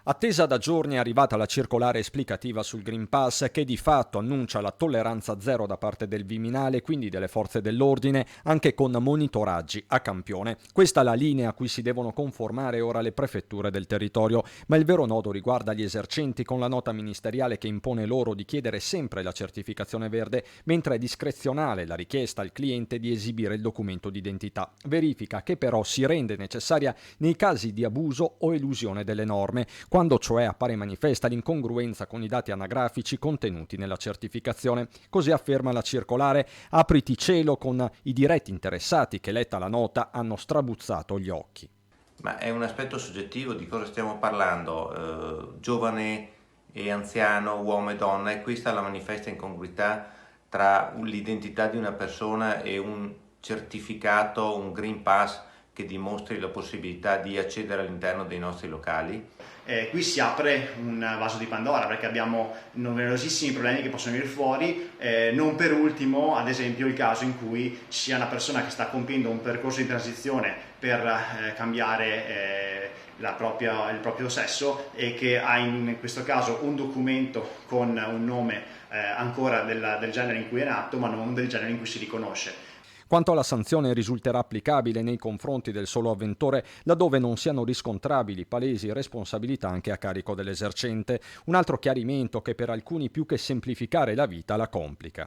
Attesa da giorni è arrivata la circolare esplicativa sul Green Pass che di fatto annuncia la tolleranza zero da parte del Viminale, quindi delle forze dell'ordine, anche con monitoraggi a campione. Questa è la linea a cui si devono conformare ora le prefetture del territorio, ma il vero nodo riguarda gli esercenti con la nota ministeriale che impone loro di chiedere sempre la certificazione verde, mentre è discrezionale la richiesta al cliente di esibire il documento d'identità. Verifica che però si rende necessaria nei casi di abuso o elusione delle norme, quando cioè appare manifesta l'incongruenza con i dati anagrafici contenuti nella certificazione. Così afferma la circolare, apriti cielo con i diretti interessati che, letta la nota, hanno strabuzzato gli occhi. Ma è un aspetto soggettivo, di cosa stiamo parlando? Giovane e anziano, uomo e donna, e questa è la manifesta incongruità tra l'identità di una persona e un certificato, un Green Pass che dimostri la possibilità di accedere all'interno dei nostri locali. Qui si apre un vaso di Pandora perché abbiamo numerosissimi problemi che possono venire fuori, non per ultimo ad esempio il caso in cui ci sia una persona che sta compiendo un percorso di transizione per cambiare il proprio sesso e che ha in questo caso un documento con un nome ancora del genere in cui è nato ma non del genere in cui si riconosce. Quanto alla sanzione, risulterà applicabile nei confronti del solo avventore laddove non siano riscontrabili palesi responsabilità anche a carico dell'esercente. Un altro chiarimento che per alcuni più che semplificare la vita la complica.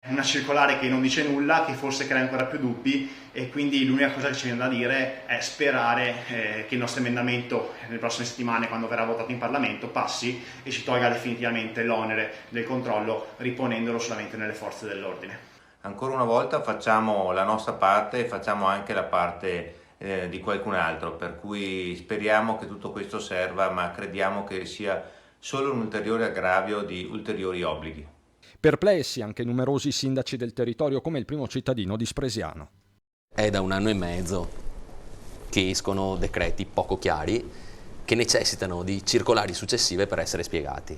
Una circolare che non dice nulla, che forse crea ancora più dubbi, e quindi l'unica cosa che ci viene da dire è sperare che il nostro emendamento nelle prossime settimane, quando verrà votato in Parlamento, passi e ci tolga definitivamente l'onere del controllo, riponendolo solamente nelle forze dell'ordine. Ancora una volta facciamo la nostra parte e facciamo anche la parte di qualcun altro, per cui speriamo che tutto questo serva, ma crediamo che sia solo un ulteriore aggravio di ulteriori obblighi. Perplessi anche numerosi sindaci del territorio, come il primo cittadino di Spresiano. È da 1 anno e mezzo che escono decreti poco chiari che necessitano di circolari successive per essere spiegati.